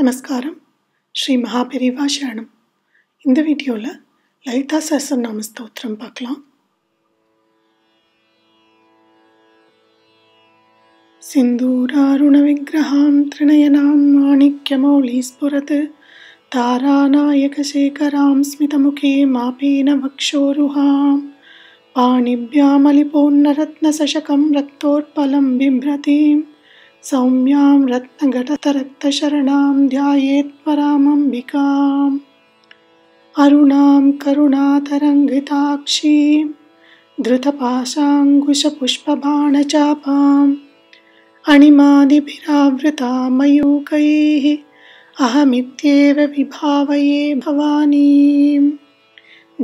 நமஸ்காரம். ஸ்ரீ மகாபெரிவா சரணம். இந்த வீடியோவில் லலிதா சஹஸ்ரநாம ஸ்தோத்திரம் பார்க்கலாம். சிந்தூராருண விக்கிரகாம் த்ரிநயனாம் மாணிக்யமௌலி ஸ்புரத் தாராநாயகசேகராம் ஸ்மிதமுகே மாபேன வக்ஷோருஹாம் பாணிभ्यामलिपोन्नरत्नसशकं रक्तोत्पलं बिभ्रतीं सौम्यां रत्नघटतरक्तशरणां ध्यायेत् परामम्बिकाम् अरुणां करुणातरङ्गिताक्षीं धृतपाशाङ्कुशपुष्पबाणचापाम् अणिमादिभिरावृता मयूकैः अहमित्येव विभावये भवानीम्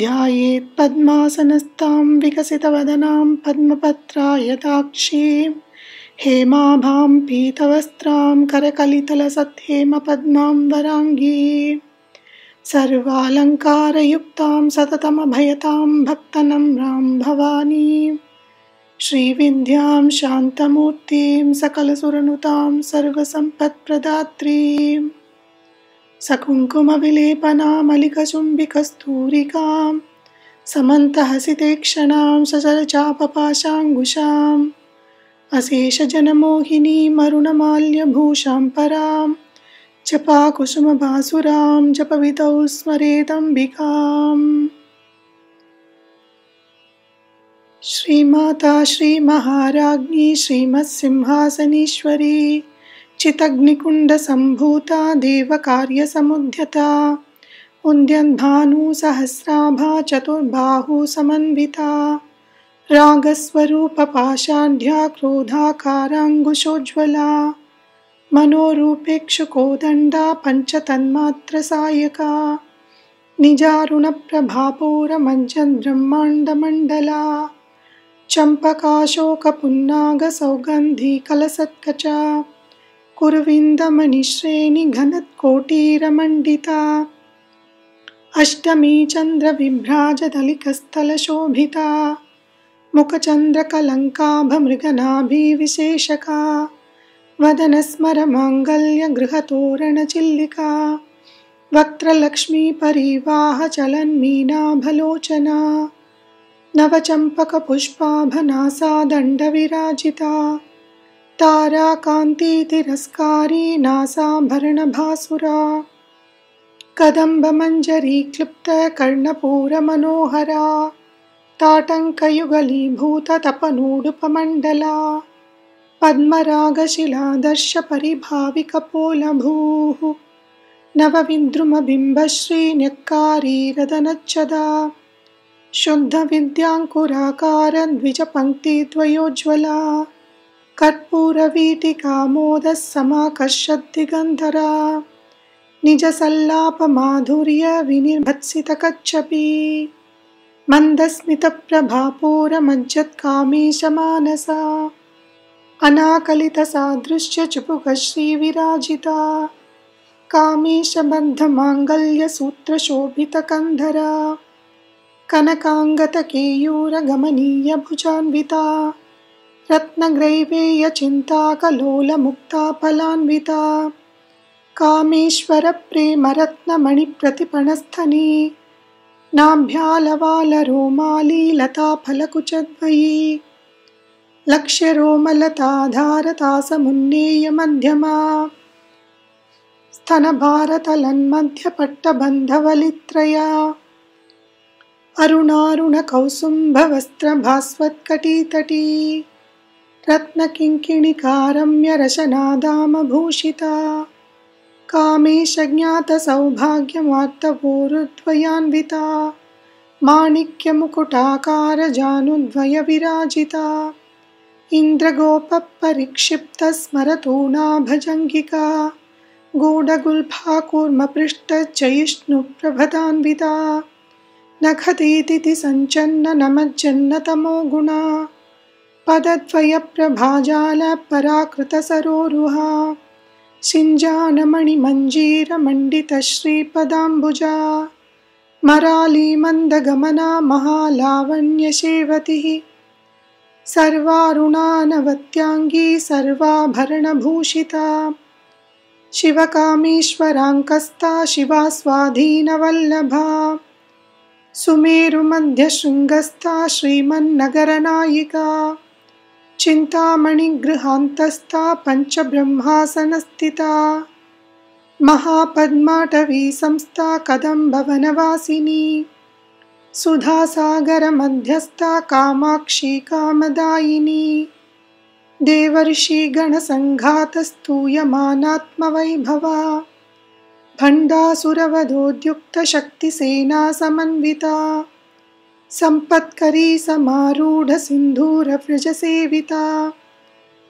ध्यायेत् पद्मासनस्तां विकसितवदनां पद्मपत्रायताक्षीं हेमाभां पीतवस्त्रां करकलितलसत्हेमपद्मां वराङ्गीं सर्वालङ्कारयुक्तां सततमभयतां भक्तनम्रां भवानीं श्रीविद्यां शान्तमूर्तिं सकलसुरनुतां सर्वसम्पत्प्रदात्रीं सकुङ्कुमविलेपनामलिकचुम्बिकस्तूरिकां समन्तहसितेक्षणां सचलचापपाशाङ्कुशाम् अशेषजनमोहिनीं अरुणमाल्यभूषां परां जपाकुसुमभासुरां जपवितौ स्मरेदम्बिकाम्. श्रीमाता श्रीमहाराज्ञी श्रीमत्सिंहासनीश्वरी चितग्निकुण्डसम्भूता देवकार्यसमुद्यता उद्यद्भानुसहस्राभा चतुर्बाहुसमन्विता रागस्वरूपपाषाढ्या क्रोधाकाराङ्कुशोज्ज्वला मनोरूपेक्षुकोदण्डा पञ्चतन्मात्रसायका निजारुणप्रभापूरमज्जद्ब्रह्माण्डमण्डला चम्पकाशोकपुन्नागसौगन्धिकलसत्कचा कुरविन्दमणिश्रेणिघनत्कोटीरमण्डिता अष्टमी चन्द्रविभ्राजदलिकस्थलशोभिता मुखचन्द्रकलङ्काभमृगनाभिविशेषका वदनस्मरमाङ्गल्यगृहतोरणचिल्लिका वक्त्रलक्ष्मीपरिवाहचलन्मीनाभलोचना नवचम्पकपुष्पाभनासा दण्डविराजिता ताराकान्तितिरस्कारी नासाभरणभासुरा कदम्बमञ्जरी क्लुप्तकर्णपूरमनोहरा ताटङ्कयुगलीभूततपनूडुपमण्डला पद्मरागशिलादर्शपरिभाविकपोलभूः नवविद्रुमबिम्बश्रीन्यक्कारीरदनच्छदा शुद्धविद्याङ्कुराकारद्विजपङ्क्तिद्वयोज्ज्वला कर्पूरवीटिकामोदः निजसल्लापमाधुर्यविनिर्भत्सितकच्छपी मन्दस्मितप्रभापूरमज्जत्कामेशमानसा अनाकलितसादृश्यचुपुकश्रीविराजिता कामेशबद्धमाङ्गल्यसूत्रशोभितकन्धरा कनकाङ्गतकेयूरगमनीयभुजान्विता रत्नग्रैवेयचिन्ताकलोलमुक्ताफलान्विता कामेश्वरप्रेमरत्नमणिप्रतिपणस्थनी नाभ्यालवालरोमाली लताफलकुचद्वयी लक्ष्यरोमलताधारतासमुन्नेयमध्यमा स्तनभारतलन्मध्यपट्टबन्धवलित्रया अरुणारुणकौसुम्भवस्त्रभास्वत्कटीतटी रत्नकिङ्किणिकारम्यरशनादामभूषिता कामेशज्ञातसौभाग्यमार्तवोरुद्वयान्विता माणिक्यमुकुटाकारजानुद्वयविराजिता इन्द्रगोपपरिक्षिप्तस्मरतूणाभजङ्गिका गूढगुल्फाकूर्मपृष्ठजयिष्णुप्रभदान्विता नखदीतिथि सञ्चन्ननमज्जन्नतमो गुणा पदद्वयप्रभाजाल पराकृतसरोरुहा शिञ्जानमणिमञ्जीरमण्डितश्रीपदाम्बुजा मराली मन्दगमना महालावण्यशेवतिः सर्वारुणानवत्याङ्गी सर्वाभरणभूषिता शिवकामेश्वराङ्कस्ता शिवा स्वाधीनवल्लभा सुमेरुमध्यशृङ्गस्था श्रीमन्नगरनायिका चिन्तामणिगृहान्तस्था पञ्चब्रह्मासनस्थिता महापद्माटवी संस्था कदम्बवनवासिनी सुधासागरमध्यस्था कामाक्षी कामदायिनी देवर्षिगणसङ्घातस्तूयमानात्मवैभवा भण्डासुरवधोद्युक्तशक्तिसेना समन्विता सम्पत्करी समारूढसिन्धूरव्रजसेविता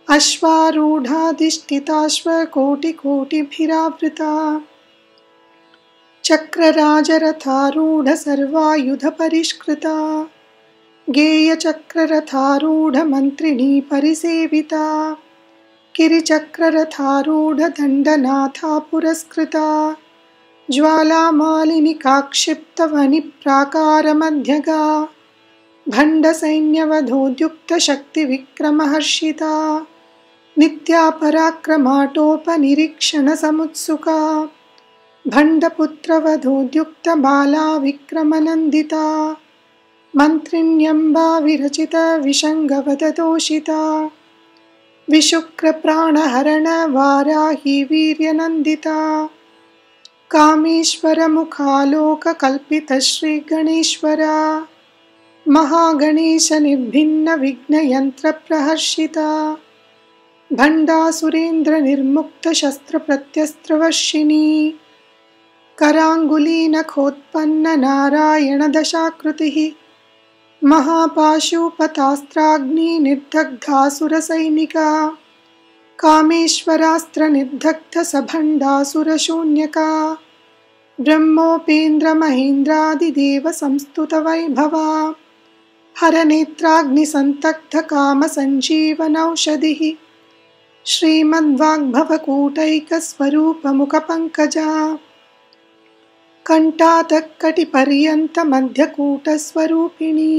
अश्वारूढाधिष्ठिताश्वकोटिकोटिभिरावृता चक्रराजरथारूढसर्वायुधपरिष्कृता गेयचक्ररथारूढमन्त्रिणी परिसेविता किरिचक्ररथारूढदण्डनाथा पुरस्कृता ज्वालामालिनिकाक्षिप्तवनिप्राकारमध्यगा भण्डसैन्यवधोद्युक्तशक्तिविक्रमहर्षिता नित्या पराक्रमाटोपनिरीक्षणसमुत्सुका भण्डपुत्रवधोद्युक्तबाला विक्रमनन्दिता मन्त्रिण्यम्बा विरचितविषङ्गवदतोषिता विशुक्रप्राणहरण वाराही वीर्यनन्दिता कामेश्वरमुखालोककल्पितश्रीगणेश्वरा महागणेशनिर्भिन्नविघ्नयन्त्रप्रहर्षिता भण्डासुरेन्द्रनिर्मुक्तशस्त्रप्रत्यस्त्रवर्षिणी कराङ्गुलीनखोत्पन्ननारायणदशाकृतिः महापाशुपतास्त्राग्निनिर्दग्धासुरसैनिका कामेश्वरास्त्रनिर्दग्धसभण्डासुरशून्यका ब्रह्मोपेन्द्रमहेन्द्रादिदेवसंस्तुतवैभवा हरनेत्राग्निसन्तग्धकामसञ्जीवनौषधिः श्रीमद्वाग्भवकूटैकस्वरूपमुखपङ्कजा कण्टातकटिपर्यन्तमध्यकूटस्वरूपिणी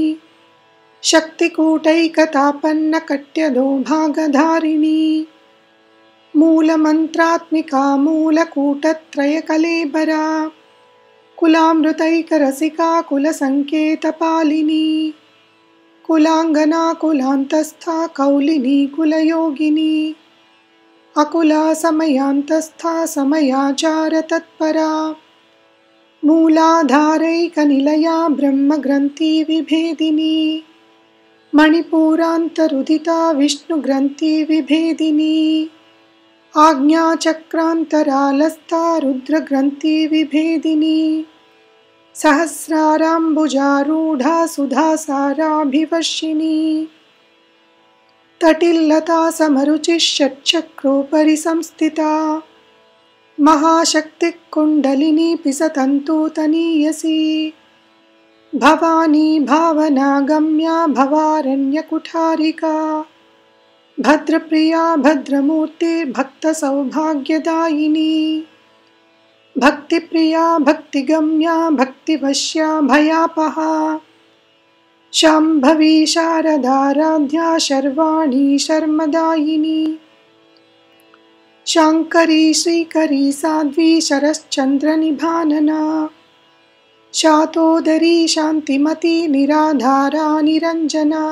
शक्तिकूटैकतापन्नकट्यदोभागधारिणी मूलमन्त्रात्मिका मूलकूटत्रयकलेबरा कुलामृतैकरसिका कुलसङ्केतपालिनी कुलाङ्गना कुलान्तस्था कौलिनी कुलयोगिनी अकुला समयान्तस्था समयाचारतत्परा मूलाधारैकनिलया ब्रह्मग्रन्थि विभेदिनी मणिपूरान्तरुदिता विष्णुग्रन्थि विभेदिनी आज्ञाचक्रान्तरालस्था रुद्रग्रन्थि विभेदिनी सहस्राराम्बुजारूढा सुधासाराभिवर्षिणी तटिल्लता समरुचिः षट्चक्रोपरि संस्थिता महाशक्तिः कुण्डलिनी पिसतन्तुतनीयसी भवानी भावनागम्या भवारण्यकुठारिका भद्रप्रिया भद्रमूर्तिर्भक्तसौभाग्यदायिनी भक्तिप्रिया भक्तिगम्या भक्तिवश्या भयापहा शाम्भवी शारदाराध्या शर्वाणी शर्मदायिनी शाङ्करी श्रीकरी साध्वी शरश्चन्द्रनिभानना शातोदरी शान्तिमती निराधारा निरञ्जना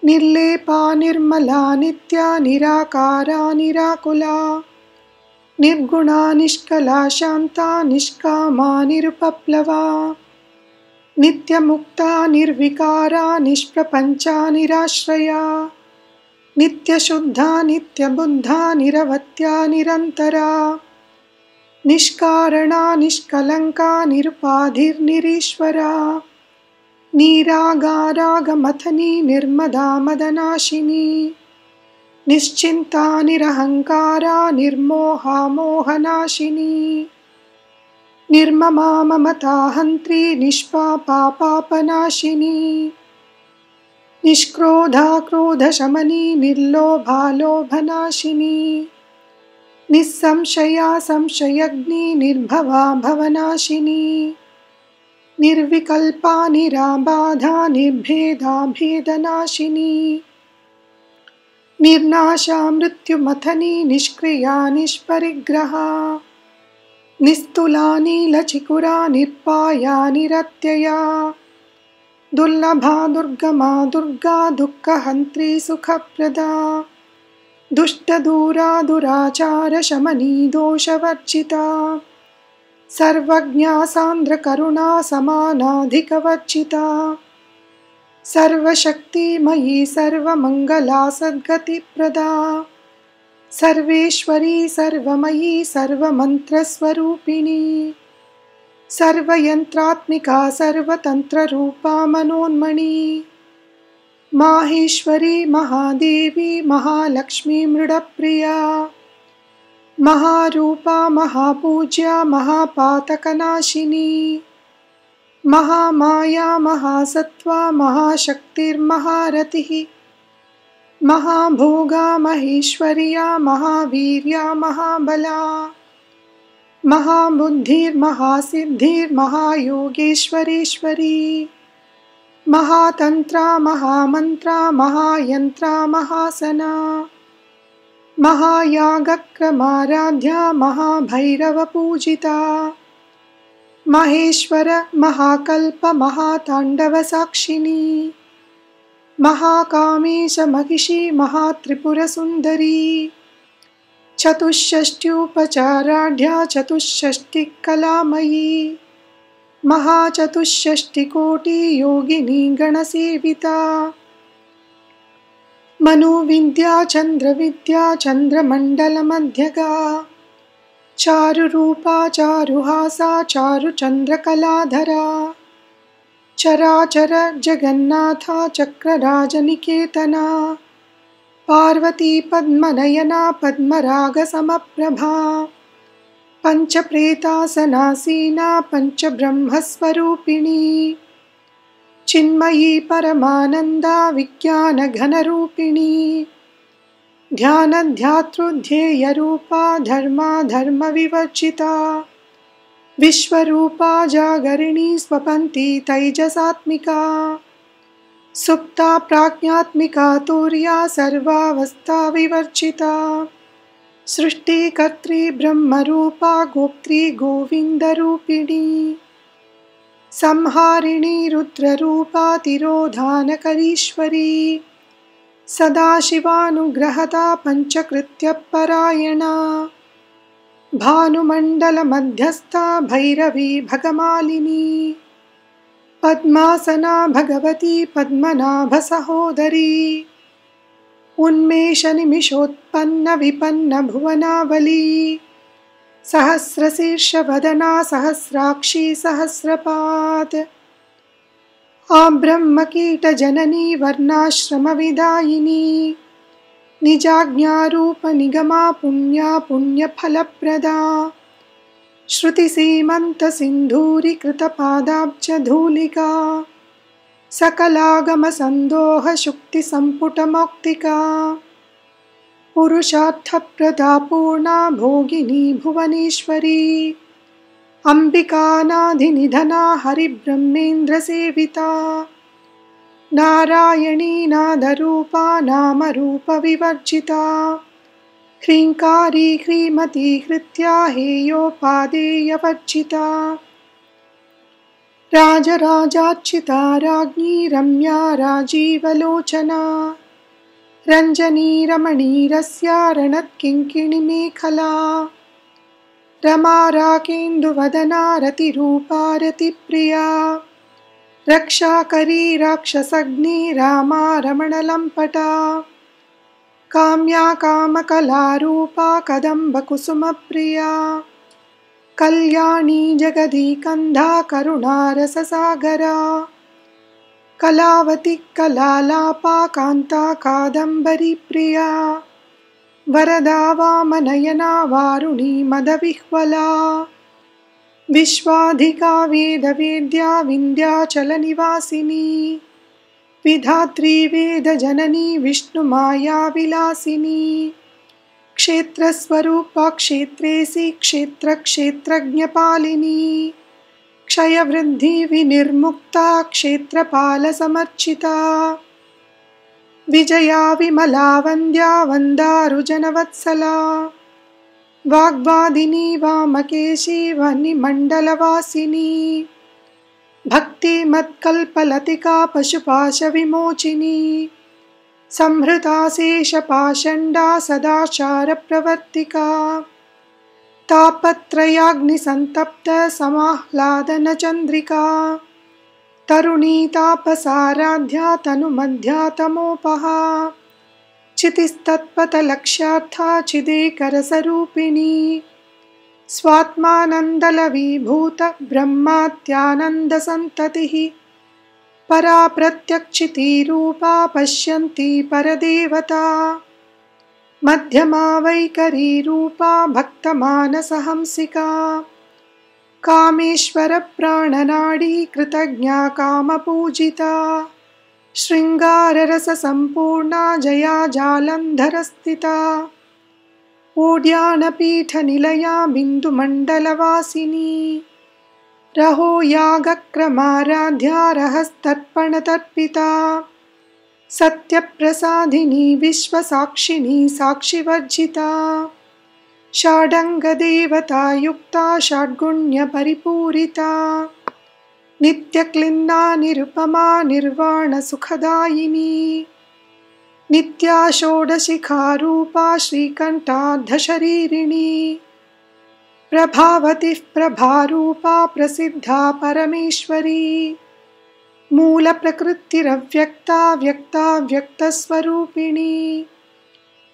निर्लेपा निर्मला नित्या निराकारा निराकुला निर्गुणा निष्कला शान्ता निष्कामा निरुपप्लवा नित्यमुक्ता निर्विकारा निष्प्रपञ्चा निराश्रया नित्यशुद्धा नित्यबुद्धा निरवत्या निरन्तरा निष्कारणा निष्कलङ्का निरुपाधिर्निरीश्वरा निरागारागमथनी निर्मदा मदनाशिनी निश्चिन्ता निरहङ्कारा निर्मोहा मोहनाशिनी निर्ममा ममता हन्त्री निष्पापा पापनाशिनी निष्क्रोधा क्रोधशमनी निर्लोभा लोभनाशिनी निस्संशया संशयग्नि निर्भवा भवनाशिनी निर्विकल्पा निराबाधा निर्भेदा भेदनाशिनी निर्नाशा मृत्युमथनी निष्क्रिया निष्परिग्रहा निस्तुला नीलचिकुरा निर्पाया निरत्यया दुर्लभा दुर्गमा दुर्गा दुःखहन्त्री सुखप्रदा दुष्टदूरा दुराचार शमनी दोषवर्जिता सर्वज्ञा सान्द्रकरुणा समानाधिकवर्जिता सर्वशक्तिमयी सर्वमङ्गला सद्गतिप्रदा सर्वेश्वरी सर्वमयी सर्वमन्त्रस्वरूपिणी सर्वयन्त्रात्मिका सर्वतन्त्ररूपा मनोन्मणि माहेश्वरी महादेवी महालक्ष्मी मृडप्रिया महारूपा महापूज्या महापातकनाशिनी महामाया महासत्त्वा महाशक्तिर्महारतिः महाभोगा महेश्वर्या महावीर्या महाबला महाबुद्धिर्महासिद्धिर्महायोगेश्वरेश्वरी महातन्त्रा महामन्त्रा महायन्त्रा महासना महायागक्रमाराध्या महाभैरवपूजिता महेश्वर महाकल्प महाताण्डवसाक्षिणी महाकामेश महिषी महात्रिपुरसुन्दरी चतुष्षष्ट्युपचाराढ्या चतुष्षष्टिकलामयी महाचतुष्षष्टिकोटियोगिनी गणसेविता मनुविद्या चन्द्रविद्या चन्द्रमण्डलमध्यगा चारुरूपा चारुहासा चारुचन्द्रकलाधरा चराचर जगन्नाथा चक्रराजनिकेतना पार्वती पद्मनयना पद्मरागसमप्रभा पञ्चप्रेतासनासीना पञ्चब्रह्मस्वरूपिणी चिन्मयी परमानन्दा विज्ञानघनरूपिणी ध्यानध्यातृध्येयरूपा धर्माधर्मविवर्जिता विश्वरूपा जागरिणी स्वपन्ती तैजसात्मिका सुप्ता प्राज्ञात्मिका तुर्या सर्वावस्था विवर्जिता सृष्टिकर्त्री ब्रह्मरूपा गोप्त्री गोविन्दरूपिणी संहारिणी रुद्ररूपा तिरोधानकरीश्वरी सदाशिवानुग्रहता पञ्चकृत्यपरायणा भानुमण्डलमध्यस्था भैरवी भगमालिनी पद्मासना भगवती पद्मनाभसहोदरी उन्मेषनिमिषोत्पन्न विपन्न भुवनावली सहस्रशीर्षवदना सहस्राक्षी सहस्रपाद आब्रह्मकीटजननी वर्णाश्रमविदायिनी निजाज्ञारूपनिगमा पुण्या पुण्यफलप्रदा श्रुतिसीमन्तसिन्धूरीकृतपादाब्जधूलिका सकलागमसन्दोहशुक्तिसम्पुटमौक्तिका पुरुषार्थप्रदा पूर्णा भोगिनी भुवनेश्वरी अम्बिकानाधिनिधना हरिब्रह्मेन्द्रसेविता नारायणी नादरूपा नामरूपविवर्जिता ह्रीङ्कारी ह्रीमती हृत्या हेयोपादेयवर्जिता राजराजार्चिता राज्ञी रम्या राजीवलोचना रञ्जनी रमणीरस्या रणत्किङ्किणीमेखला रमा राकेन्दुवदना रतिरूपा रतिप्रिया रक्षाकरी राक्षसग्नी रामा रमणलम्पटा काम्या कामकलारूपा कदम्बकुसुमप्रिया कल्याणी जगदीकन्धा करुणारससागरा कलावती कलालापा कान्ता कादम्बरीप्रिया वरदा वामनयना वारुणी मदविह्वला विश्वाधिका वेदवेद्या विन्ध्याचलनिवासिनी विधात्री वेदजननी विष्णुमाया विलासिनी क्षेत्रस्वरूपा क्षेत्रेसी क्षेत्रक्षेत्रज्ञपालिनी क्षयवृद्धि विनिर्मुक्ता क्षेत्रपालसमर्चिता विजया विमला वन्द्या वन्दारुजनवत्सला वाग्वादिनी वामकेशी वह्निमण्डलवासिनी भक्तिमत्कल्पलतिका पशुपाशविमोचिनी संहृता शेषपाषण्डा सदाचारप्रवर्तिका तापत्रयाग्निसन्तप्त समाह्लादनचन्द्रिका तरुणी तापसाराध्या तनुमध्या तमोपहा चितिस्तत्पथलक्ष्यार्था चिदेकरसरूपिणी स्वात्मानन्दलवीभूत ब्रह्मात्यानन्दसन्ततिः परा प्रत्यक्षितिरूपा पश्यन्ती परदेवता मध्यमा वैकरीरूपा भक्तमानसहंसिका कामेश्वरप्राणनाडी कृतज्ञा कामपूजिता शृङ्गाररससम्पूर्णा जया जालन्धरस्थिता ओड्यानपीठनिलया बिन्दुमण्डलवासिनी रहो यागक्रमाराध्या रहस्तर्पणतर्पिता सत्यप्रसादिनी विश्वसाक्षिणी साक्षिवर्जिता षाडङ्गदेवता युक्ता षड्गुण्यपरिपूरिता नित्यक्लिन्ना निरुपमा निर्वाणसुखदायिनी नित्या षोडशिखारूपा श्रीकण्ठार्धशरीरिणी प्रभावतिः प्रभारूपा प्रसिद्धा परमेश्वरी मूलप्रकृतिरव्यक्ता व्यक्ता व्यक्तस्वरूपिणी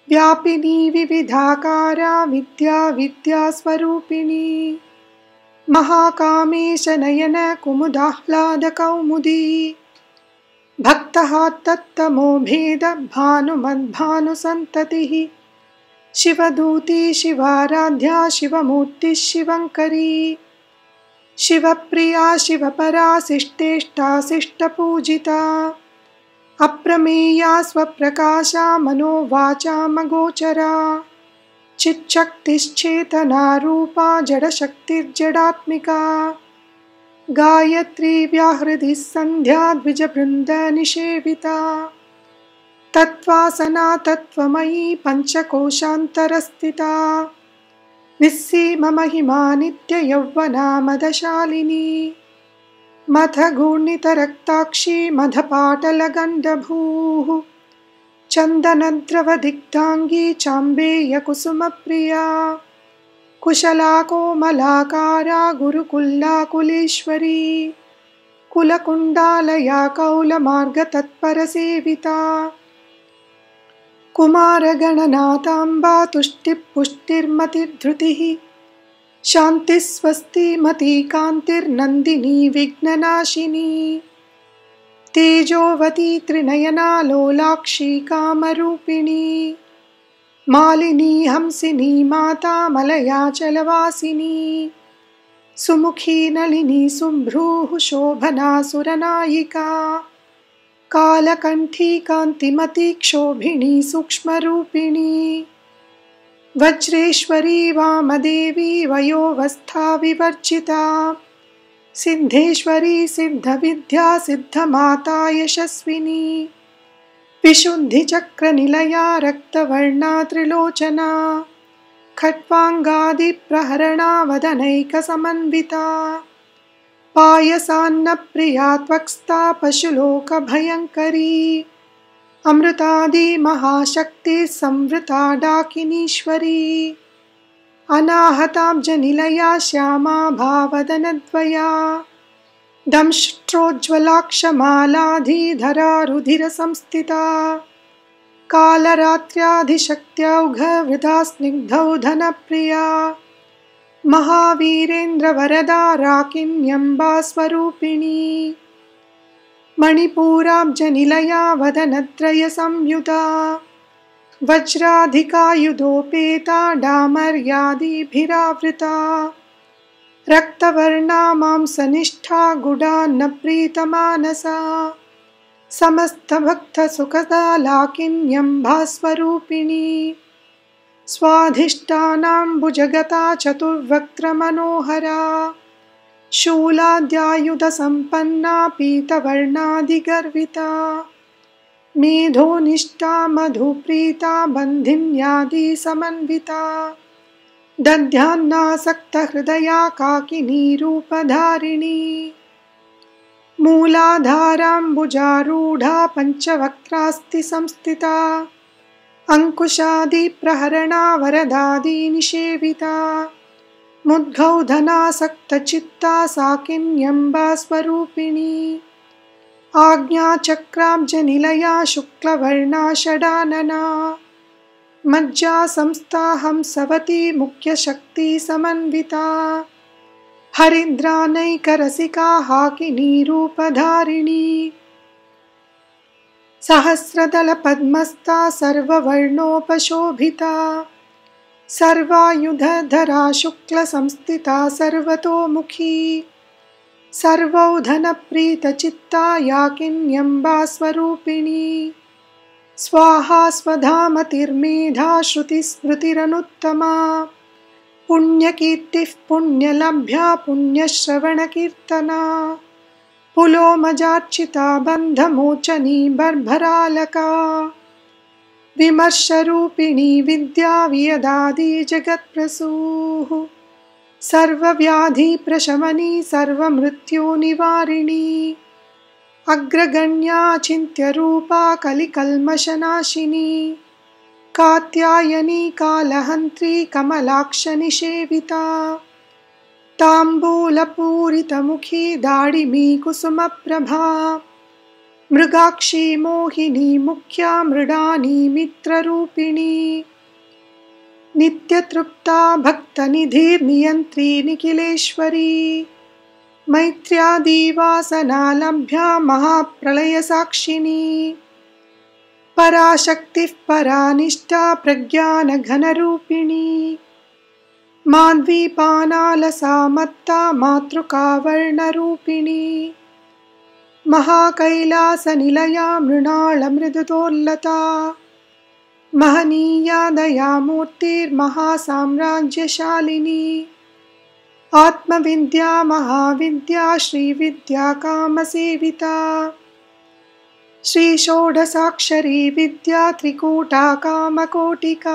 व्यापिनी विविधाकारा विद्या विद्यास्वरूपिणी महाकामेशनयन कुमुदाह्लादकौमुदी भक्तः तत्तमो भेद भानुमद्भानुसन्ततिः शिवदूती शिवाराध्या शिवमूर्तिः शिवङ्करी शिवप्रिया शिवपरा शिष्टेष्टा शिष्टपूजिता अप्रमेया स्वप्रकाशा मनोवाचामगोचरा चिच्छक्तिश्चेतनारूपा जडशक्तिर्जडात्मिका गायत्री व्याहृदिः सन्ध्या द्विजवृन्दनिषेविता तत्त्वासना तत्त्वमयी पञ्चकोशान्तरस्थिता निस्सीममहिमा नित्ययौवना मदशालिनी मथगूर्णितरक्ताक्षी मधपाटलगण्डभूः चन्दनद्रवदिग्धाङ्गी चाम्बेयकुसुमप्रिया कुशला कोमलाकारा गुरुकुल्लाकुलेश्वरी कुलकुण्डालया कौलमार्गतत्परसेविता कुमारगणनाथाम्बा तुष्टिपुष्टिर्मतिर्धृतिः शान्तिस्वस्तिमती कान्तिर्नन्दिनी विघ्ननाशिनी तेजोवती त्रिनयना लोलाक्षी कामरूपिणी मालिनी हंसिनी माता मलयाचलवासिनी सुमुखी नलिनी सुभ्रूः शोभना सुरनायिका कालकण्ठी कान्तिमती क्षोभिणी सूक्ष्मरूपिणी वज्रेश्वरी वामदेवी वयोवस्था विवर्जिता सिद्धेश्वरी सिद्धविद्या सिद्धमाता यशस्विनी विशुद्धिचक्रनिलया रक्तवर्णा त्रिलोचना खट्वाङ्गादिप्रहरणा वदनैकसमन्विता पायसान्नप्रिया त्वक्स्ता पशुलोकभयङ्करी अमृतादिमहाशक्तिः संवृता डाकिनीश्वरी अनाहताब्जनिलया श्यामा भावदनद्वया दंष्ट्रोज्ज्वलाक्षमालाधिधरा रुधिरसंस्थिता कालरात्र्याधिशक्त्यौघवृथा स्निग्धौ धनप्रिया महावीरेन्द्रवरदा राकिन्यम्बा स्वरूपिणी मणिपूराब्जनिलया वदनत्रयसंयुता वज्राधिकायुधोपेता डामर्यादिभिरावृता रक्तवर्णा मांसनिष्ठा गुडान्नप्रीतमानसा समस्तभक्तसुखदा लाकिन्यम्बा स्वरूपिणी स्वाधिष्ठानाम्बुजगता चतुर्वक्त्रमनोहरा शूलाद्यायुधसम्पन्ना पीतवर्णादिगर्विता मेधोनिष्ठा मधुप्रीता बन्धिन्यादि समन्विता दध्यान्नासक्तहृदया काकिनी रूपधारिणी मूलाधाराम्बुजारूढा पञ्चवक्त्रास्ति संस्थिता अंकुशादिप्रहरणा वरदादि निषेविता मुद्गौधनासक्तचित्ता साकिन्यम्बा स्वरूपिणी आज्ञाचक्राब्जनिलया शुक्लवर्णा षडानना मज्जा संस्था हंसवती मुख्यशक्ति समन्विता हरिद्रानैकरसिका हाकिनी रूपधारिणी सहस्रदलपद्मस्था सर्ववर्णोपशोभिता सर्वायुधधरा शुक्लसंस्थिता सर्वतोमुखी सर्वौधनप्रीतचित्ता याकिन्यम्बा स्वरूपिणी स्वाहा स्वधामतिर्मेधा श्रुतिस्मृतिरनुत्तमा पुण्यकीर्तिः पुण्यलभ्या पुण्यश्रवणकीर्तना पुलोमजार्चिता बन्धमोचनी बर्भरालका विमर्शरूपिणी विद्या वियदादि जगत्प्रसूः सर्वव्याधिप्रशमनी सर्वमृत्युनिवारिणी अग्रगण्या चिन्त्यरूपा कलिकल्मषनाशिनी कात्यायनी कालहन्त्री कमलाक्षनिषेविता ताम्बूलपूरितमुखी दाडिमी कुसुमप्रभा मृगाक्षी मोहिनी मुख्या मृडानी मित्ररूपिणी नित्यतृप्ता भक्तनिधिर्नियन्त्री निखिलेश्वरी मैत्र्यादिवासनालभ्या महाप्रलयसाक्षिणी पराशक्तिः परानिष्ठा प्रज्ञानघनरूपिणी माध्वीपानालसा मत्ता मातृकावर्णरूपिणी महाकैलासनिलया मृणालमृदुतोल्लता महनीया दयामूर्तिर्महासाम्राज्यशालिनी आत्मविद्या महाविद्या श्रीविद्या कामसेविता श्रीषोडशाक्षरी विद्या त्रिकूटा कामकोटिका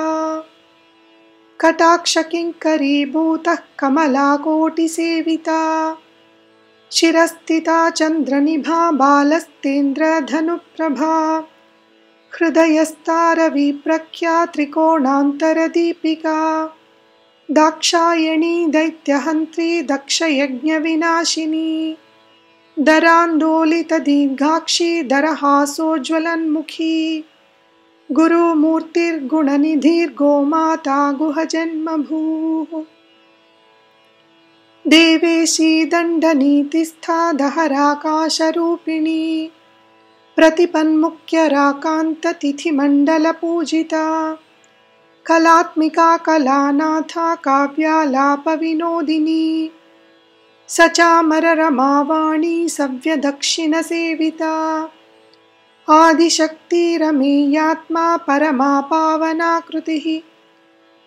कटाक्षकिङ्करीभूतः कमलाकोटिसेविता शिरस्थिता चन्द्रनिभा बालस्तेन्द्रधनुप्रभा हृदयस्तारविप्रख्या त्रिकोणान्तरदीपिका दाक्षायणी दैत्यहन्त्री दक्षयज्ञविनाशिनी दरान्दोलितदीर्घाक्षी दरहासोज्ज्वलन्मुखी गुरुमूर्तिर्गुणनिधिर्गोमाता गुहजन्मभूः देवेशी दण्डनीतिस्था दहराकाशरूपिणी प्रतिपन्मुख्यराकान्ततिथिमण्डलपूजिता कलात्मिका कलानाथा काव्यालापविनोदिनी सचामररमावाणी सव्यदक्षिणसेविता आदिशक्तिरमेयात्मा परमा पावनाकृतिः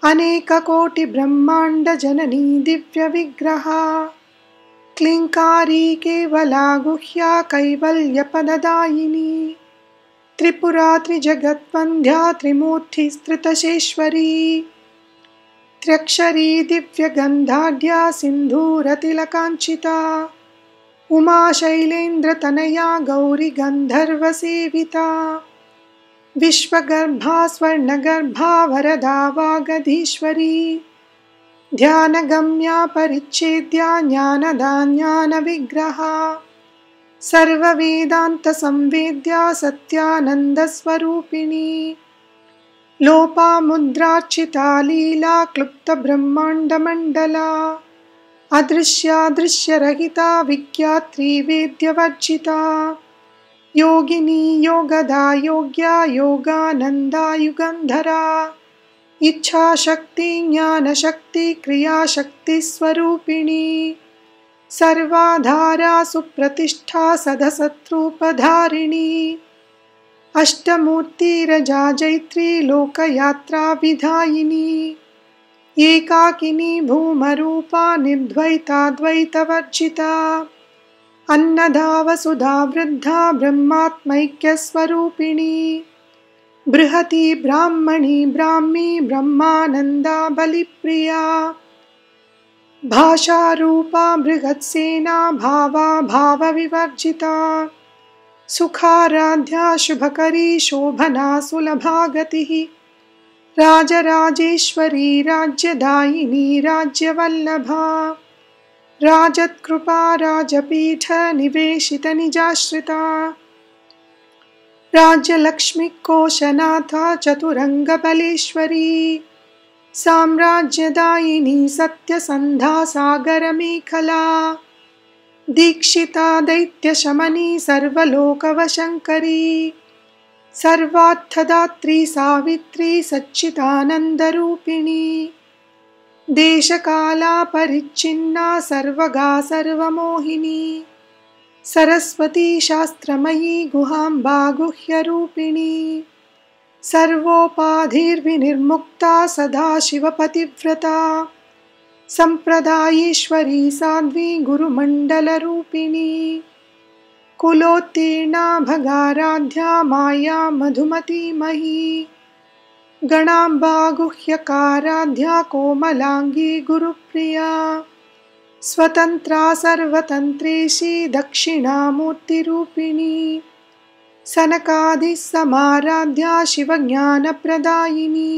अनेककोटिब्रह्माण्डजननी दिव्यविग्रहा क्लिङ्कारी केवला गुह्या कैवल्यपददायिनी त्रिपुरा त्रिजगद्वन्द्या त्रिमूर्तिस्त्रितशेश्वरी त्र्यक्षरी दिव्यगन्धाढ्या सिन्धूरतिलकाञ्चिता उमा शैलेन्द्रतनया गौरी गन्धर्वसेविता विश्वगर्भा स्वर्णगर्भा वरदा वागधीश्वरी ध्यानगम्या परिच्छेद्या ज्ञानदा ज्ञानविग्रहा सर्ववेदान्तसंवेद्या सत्यानन्दस्वरूपिणी लोपामुद्रार्चिता लीला क्लुप्तब्रह्माण्डमण्डला अदृश्यादृश्यरहिता विज्ञात्री वेद्यवर्जिता योगिनी योगदा योग्या योगानन्दा युगन्धरा इच्छाशक्ति ज्ञानशक्ति क्रियाशक्ति स्वरूपिणी सर्वाधारा सुप्रतिष्ठा सदसत्रूपधारिणी अष्टमूर्तिरजा जैत्री लोकयात्रा विधायिनी एकाकिनी भूमरूपा निर्द्वैताद्वैतवर्जिता अन्नदा वसुधा वृद्धा ब्रह्मात्मैक्यस्वरूपिणी बृहती ब्राह्मणी ब्राह्मी ब्रह्मानन्दा बलिप्रिया भाषारूपा बृहत्सेना भावा भावविवर्जिता सुखाराध्या शुभकरी शोभना सुलभा गतिः राजराजेश्वरी राज्यदायिनी राज्यवल्लभा राजत्कृपा राजपीठ निवेशित निजाश्रिता राज्यलक्ष्मी कोशनाथा चतुरंगबलेश्वरी साम्राज्यदायिनी सत्यसन्धा सागरमेखला दीक्षिता दैत्यशमनी सर्वलोकवशङ्करी सर्वार्थदात्री सावित्री सच्चिदानन्दरूपिणी देशकाला परिच्छिन्ना सर्वगा सर्वमोहिनी सरस्वती शास्त्रमयी गुहाम्बा गुह्यरूपिणी सर्वोपाधिर्विनिर्मुक्ता सदाशिवपतिव्रता सम्प्रदायेश्वरी साध्वी गुरुमण्डलरूपिणी कुलोत्तीर्णा भगाराध्या माया मधुमती मही गणाम्बा गुह्यकाराध्या कोमलांगी गुरुप्रिया स्वतंत्रा सर्वतंत्रेशी दक्षिणामूर्तिरूपिणी सनकादि समाराध्या शिवज्ञानप्रदायिनी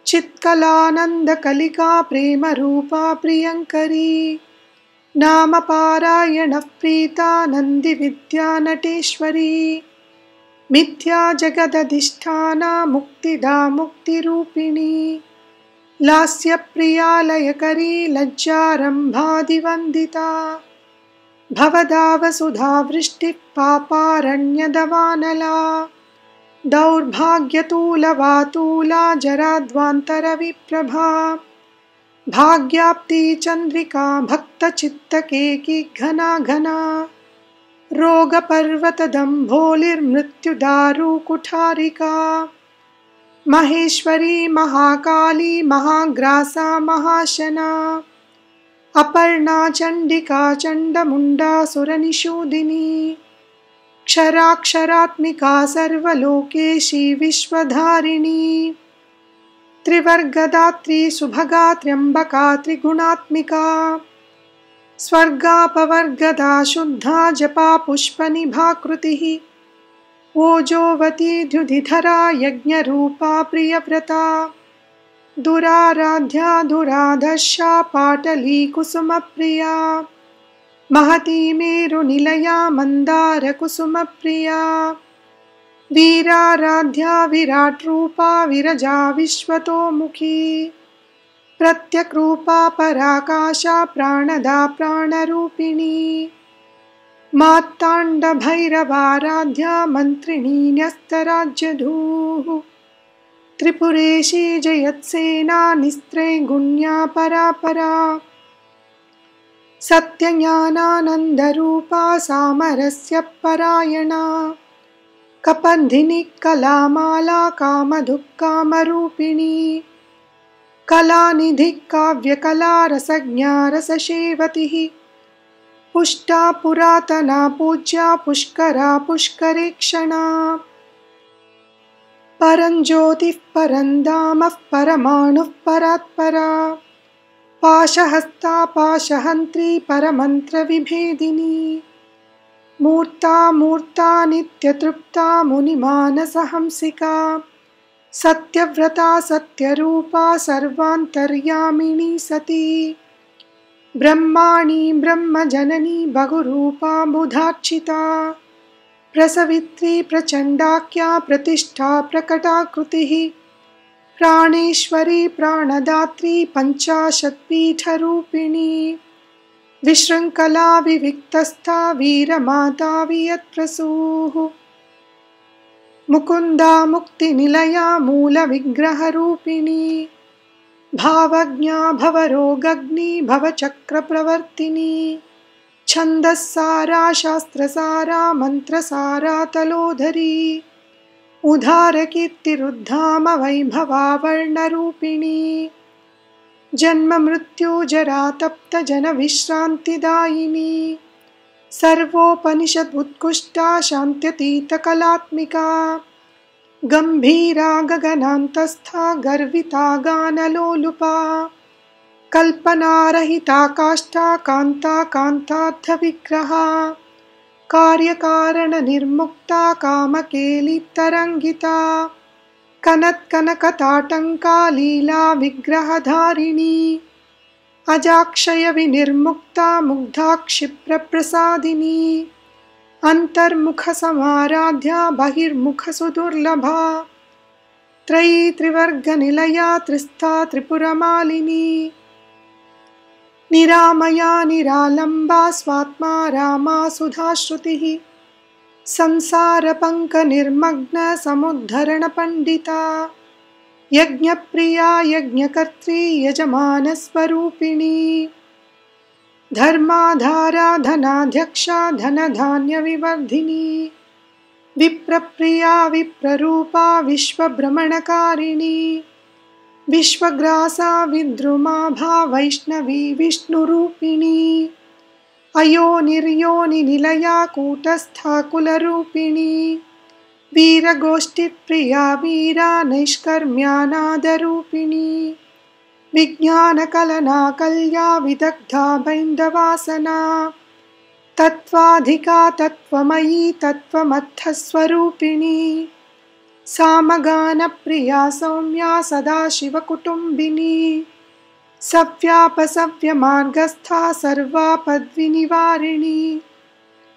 चित्कलानन्दकलिका प्रेमरूपा प्रियङ्करी नामपारायणप्रीता नन्दिविद्या नटेश्वरी मिथ्या जगदधिष्ठाना मुक्तिदा मुक्तिरूपिणी लास्यप्रिया लयकरी लज्जारम्भादिवन्दिता भवदा वसुधा वृष्टिः पापारण्यदवानला दौर्भाग्यतूलवातूला जराध्वान्तरविप्रभा भाग्याप्ति चन्द्रिका भक्तचित्तकेकी घना घना रोगपर्वतदम्भोलिर्मृत्युदारुकुठारिका महेश्वरी महाकाली महाग्रासा महाशना अपर्णा चण्डिका चण्डमुण्डासुरनिषूदिनी क्षराक्षरात्मिका सर्वलोकेशी विश्वधारिणी त्रिवर्गदात्री सुभगा त्र्यम्बका त्रिगुणात्मिका स्वर्गापवर्गदा शुद्धा जपा पुष्पनिभाकृतिः ओजोवती द्युधिधरा यज्ञरूपा प्रियव्रता दुराराध्या दुराधर्षा पाटली कुसुमप्रिया महती मेरुनिलया मन्दारकुसुमप्रिया वीराराध्या विराट्रूपा विरजा विश्वतोमुखी प्रत्यक्रूपा पराकाशा प्राणदा प्राणरूपिणी मात्ताण्डभैरवाराध्या मन्त्रिणी न्यस्तराज्यधूः त्रिपुरेशी जयत्सेना निस्त्रैगुण्या परापरा सत्यज्ञानानन्दरूपा सामरस्य परायणा कपन्धिनी कलामाला कामधुक्कामरूपिणी कलानिधि काव्यकला रसज्ञा रससेवतिः पुष्टा पुरातना पूज्या पुष्करा पुष्करेक्षणा परञ्ज्योतिः परन्धामः परमाणुः परात्परा पाशहस्ता पाशहन्त्री परमन्त्रविभेदिनी मूर्ता मूर्ता नित्यतृप्ता मुनिमानसहंसिका सत्यव्रता सत्यरूपा सर्वान्तर्यामिनी सती ब्रह्माणी ब्रह्मजननी बहुरूपा बुधार्चिता प्रसवित्री प्रचण्डाख्या प्रतिष्ठा प्रकटाकृतिः प्राणेश्वरी प्राणदात्री पञ्चाशत्पीठरूपिणी विशृङ्खला विविक्तस्था वीरमाता वियत्प्रसूः मुकुन्दा मुक्तिनिलया मूलविग्रहरूपिणी भावज्ञा भवरोगग्नि भवचक्रप्रवर्तिनी छन्दस्सारा शास्त्रसारा मन्त्रसारा तलोधरी उदारकीर्तिरुद्धाम वैभवा वर्णरूपिणी जन्म मृत्यु जरा तप्त जन विश्रान्तिदायिनी सर्वोपनिषद उत्कृष्टा शान्त्यतीतकलात्मिका गम्भीरा गगनान्तस्था गर्विता गानलोलुपा कल्पनारहिता काष्ठा कान्ता कान्तार्थविग्रहा कार्यकारणनिर्मुक्ता कामकेलितरङ्गिता कनत्कनकताटङ्का लीला विग्रहधारिणी अजाक्षयविनिर्मुक्ता मुग्धा क्षिप्रप्रसादिनी अन्तर्मुखसमाराध्या बहिर्मुखसुदुर्लभा त्रयी त्रिवर्गनिलया त्रिस्था त्रिपुरमालिनी निरामया निरालम्बा स्वात्मा रामा सुधाश्रुतिः संसारपङ्कनिर्मग्न समुद्धरणपण्डिता यज्ञप्रिया यज्ञकर्त्री यजमानस्वरूपिणी धर्माधारा धनाध्यक्षा धनधान्यविवर्धिनी विप्रप्रिया विप्ररूपा विश्वभ्रमणकारिणी विश्वग्रासा विद्रुमाभा वैष्णवी विष्णुरूपिणी अयोनिर्योनिनिलया कूटस्था कुलरूपिणी वीरगोष्ठिप्रिया वीरा नैष्कर्म्यानादरूपिणी विज्ञानकलना कल्या विदग्धा बैन्दवासना तत्त्वाधिका तत्त्वमयी तत्त्वमर्थस्वरूपिणी सामगानप्रिया सौम्या सदाशिवकुटुम्बिनी सव्यापसव्यमार्गस्था सर्वापद्विनिवारिणी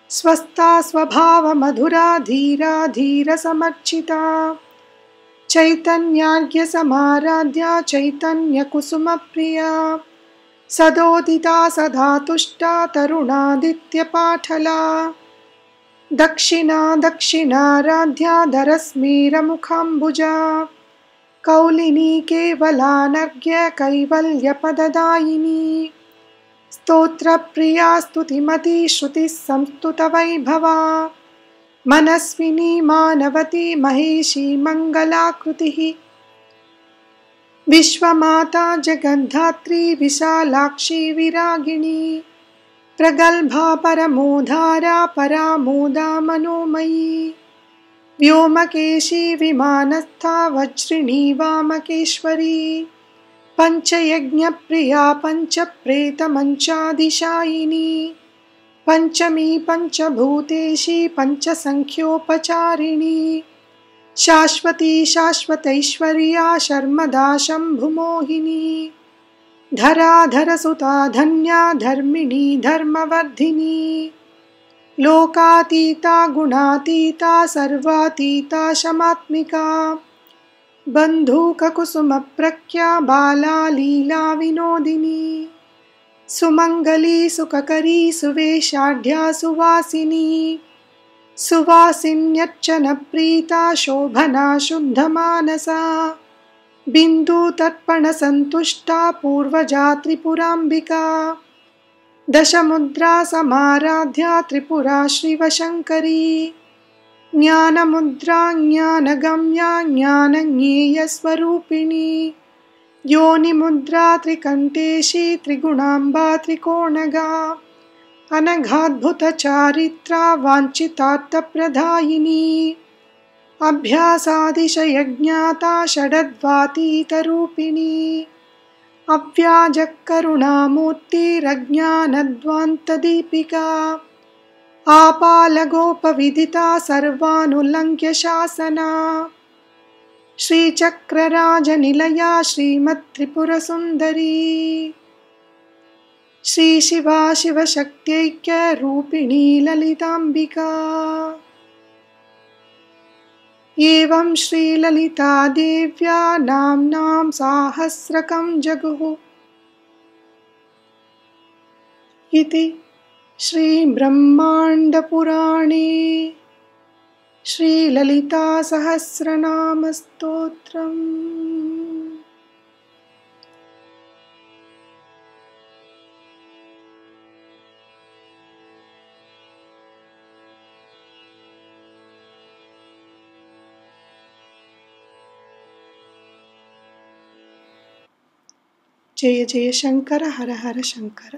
स्वस्था स्वभावमधुरा धीरा धीरसमर्चिता चैतन्यार्घ्यसमाराध्या चैतन्यकुसुमप्रिया सदोदिता सदा तुष्टा तरुणादित्यपाठला दक्षिणा दक्षिणाराध्या धरस्मीरमुखाम्बुजा कौलिनी केवलानर्घ्य कैवल्यपददायिनी स्तोत्रप्रिया स्तुतिमती श्रुतिः संस्तुतवैभवा मनस्विनी मानवती महेशी मङ्गलाकृतिः विश्वमाता जगद्धात्री विशालाक्षी विरागिणी प्रगल्भा परमोधारा परामोदा मनोमयी व्योमकेशी विमानस्था वज्रिणी वामकेश्वरी पञ्चयज्ञप्रिया पञ्चप्रेतमञ्चादिशायिनी पञ्चमी पञ्चभूतेशी पञ्चसङ्ख्योपचारिणी शाश्वती शाश्वतैश्वर्या शर्मदा शम्भुमोहिनी धराधरसुता धन्या धर्मिणी धर्मवर्धिनी लोकातीता गुणातीता सर्वातीता शमात्मिका बन्धूककुसुमप्रख्या बाला लीला विनोदिनी सुमङ्गली सुखकरी सुवेशाढ्या सुवासिनी सुवासिन्यर्चनप्रीता शोभना शुद्धमानसा बिन्दुतर्पणसन्तुष्टा पूर्वजा त्रिपुराम्बिका दशमुद्रा समाराध्या त्रिपुरा शिवशङ्करी ज्ञानमुद्रा ज्ञानगम्या ज्ञानज्ञेयस्वरूपिणी योनिमुद्रा त्रिकण्ठेशी त्रिगुणाम्बा त्रिकोणगा अनघाद्भुतचारित्रा वाञ्छितार्थप्रदायिनी अभ्यासादिशयज्ञाता षडद्वातीतरूपिणी अव्याजकरुणामूर्तिरज्ञानध्वान्तदीपिका आपालगोपविदिता सर्वानुलङ्घ्य शासना श्रीचक्रराजनिलया श्रीमत्त्रिपुरसुन्दरी श्रीशिवा शिवशक्त्यैक्यरूपिणी ललिताम्बिका एवं श्रीललिता देव्या नाम्नां साहस्रकं जगुः इति श्रीब्रह्माण्डपुराणे श्रीललितासहस्रनामस्तोत्रम्। जय जय शंकर हर हर शंकर।